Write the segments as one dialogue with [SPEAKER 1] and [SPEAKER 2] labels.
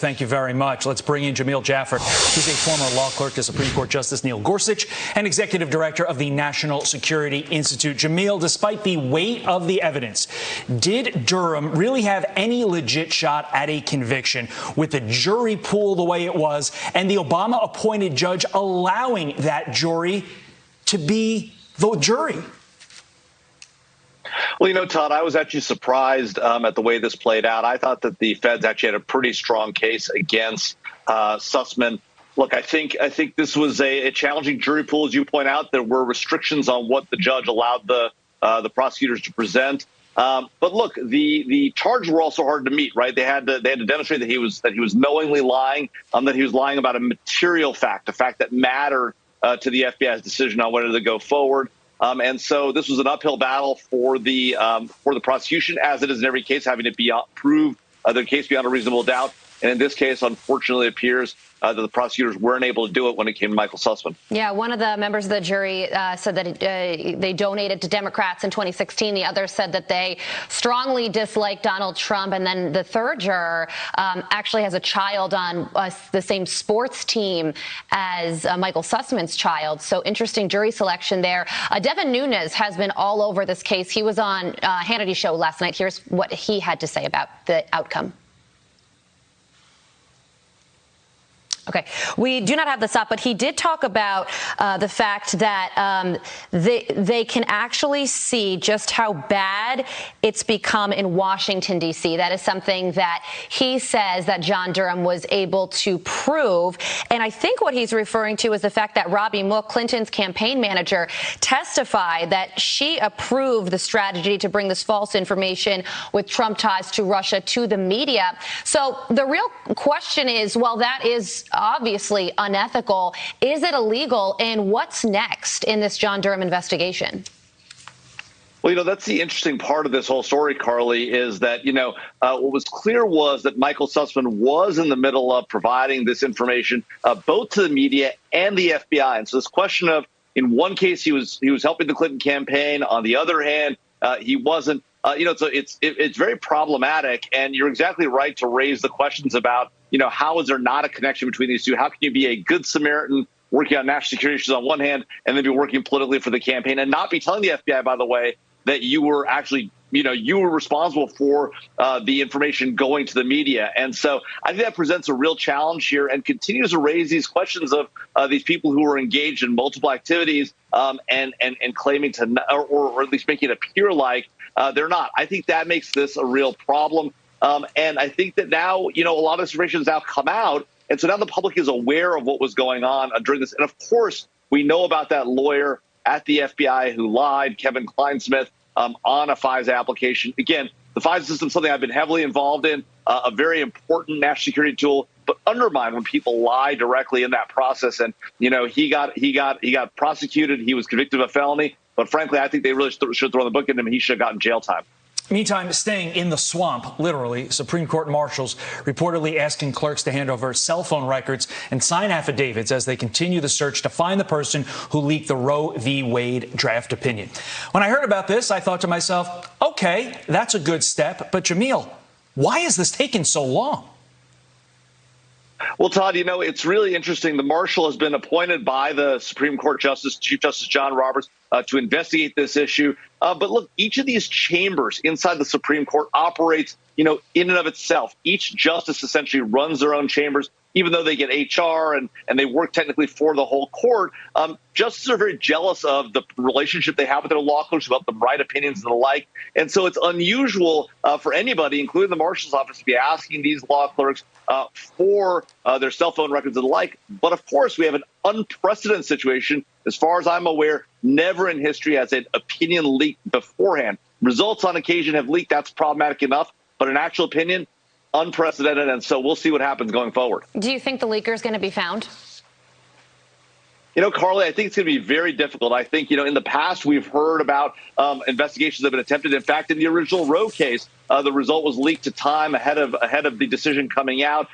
[SPEAKER 1] Thank you very much. Let's bring in Jamil Jaffer. He's a former law clerk to Supreme Court Justice Neil Gorsuch and executive director of the National Security Institute. Jamil, despite the weight of the evidence, did Durham really have any legit shot at a conviction with the jury pool the way it was and the Obama-appointed judge allowing that jury to be the jury?
[SPEAKER 2] Well, Todd, I was actually surprised at the way this played out. I thought that the feds actually had a pretty strong case against Sussmann. Look, I think this was a challenging jury pool, as you point out. There were restrictions on what the judge allowed the prosecutors to present. But look, the charges were also hard to meet, right? They had to demonstrate that he was knowingly lying, that he was lying about a material fact, a fact that mattered to the FBI's decision on whether to go forward. And so this was an uphill battle for the prosecution, as it is in every case, having to prove the case beyond a reasonable doubt. And in this case, unfortunately, it appears that the prosecutors weren't able to do it when it came to Michael Sussmann.
[SPEAKER 3] Yeah, one of the members of the jury said that they donated to Democrats in 2016. The other said that they strongly disliked Donald Trump. And then the third juror actually has a child on the same sports team as Michael Sussmann's child. So interesting jury selection there. Devin Nunes has been all over this case. He was on Hannity's show last night. Here's what he had to say about the outcome. Okay, we do not have this up, but he did talk about the fact that they can actually see just how bad it's become in Washington, D.C. That is something that he says that John Durham was able to prove. And I think what he's referring to is the fact that Robbie Mook, Clinton's campaign manager, testified that she approved the strategy to bring this false information with Trump ties to Russia to the media. So the real question is, well, that is obviously unethical. Is it illegal? And what's next in this John Durham investigation?
[SPEAKER 2] Well, that's the interesting part of this whole story, Carly, is that, what was clear was that Michael Sussmann was in the middle of providing this information both to the media and the FBI. And so this question of, in one case, he was helping the Clinton campaign. On the other hand, he wasn't. So it's very problematic. And you're exactly right to raise the questions about, how is there not a connection between these two? How can you be a good Samaritan working on national security issues on one hand and then be working politically for the campaign and not be telling the FBI, by the way, that you were actually, you were responsible for the information going to the media. And so I think that presents a real challenge here and continues to raise these questions of these people who are engaged in multiple activities and claiming to, or at least making it appear like they're not. I think that makes this a real problem. And I think that now, a lot of this information has now come out. And so now the public is aware of what was going on during this. And of course, we know about that lawyer at the FBI who lied, Kevin Kleinsmith, on a FISA application. Again, the FISA system is something I've been heavily involved in, a very important national security tool, but undermined when people lie directly in that process. And, he got prosecuted. He was convicted of a felony. But frankly, I think they really should throw the book at him. He should have gotten jail time.
[SPEAKER 1] Meantime, staying in the swamp, literally, Supreme Court marshals reportedly asking clerks to hand over cell phone records and sign affidavits as they continue the search to find the person who leaked the Roe v. Wade draft opinion. When I heard about this, I thought to myself, OK, that's a good step. But Jamil, why is this taking so long?
[SPEAKER 2] Well, Todd, it's really interesting. The marshal has been appointed by the Supreme Court Chief Justice John Roberts to investigate this issue. But look, each of these chambers inside the Supreme Court operates, in and of itself. Each justice essentially runs their own chambers, even though they get HR and they work technically for the whole court. Justices are very jealous of the relationship they have with their law clerks, about the right opinions and the like. And so it's unusual for anybody, including the marshal's office, to be asking these law clerks for their cell phone records and the like. But of course, we have an unprecedented situation. As far as I'm aware, never in history has an opinion leaked beforehand. Results on occasion have leaked. That's problematic enough. But an actual opinion, unprecedented. And so we'll see what happens going forward.
[SPEAKER 3] Do you think the leaker is going to be found?
[SPEAKER 2] Carly, I think it's going to be very difficult. I think, in the past, we've heard about investigations that have been attempted. In fact, in the original Roe case, the result was leaked to time ahead of the decision coming out.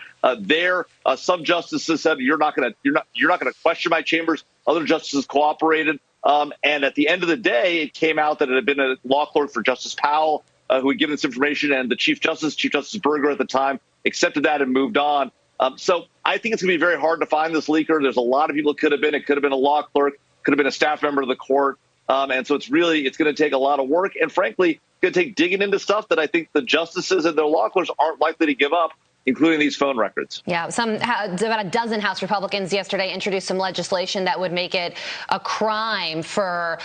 [SPEAKER 2] Some justices said, you're not going to question my chambers. Other justices cooperated. And at the end of the day, it came out that it had been a law clerk for Justice Powell who had given this information, and the Chief Justice Berger at the time, accepted that and moved on. So I think it's going to be very hard to find this leaker. There's a lot of people it could have been. It could have been a law clerk, could have been a staff member of the court. And so it's going to take a lot of work. And frankly, it's going to take digging into stuff that I think the justices and their law clerks aren't likely to give up, including these phone records.
[SPEAKER 3] Yeah, about a dozen House Republicans yesterday introduced some legislation that would make it a crime for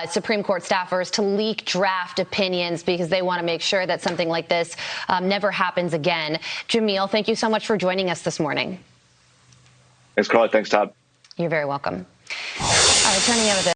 [SPEAKER 3] Supreme Court staffers to leak draft opinions because they want to make sure that something like this never happens again. Jamil, thank you so much for joining us this morning.
[SPEAKER 2] Thanks, Carly. Thanks, Todd.
[SPEAKER 3] You're very welcome. All right, turning over the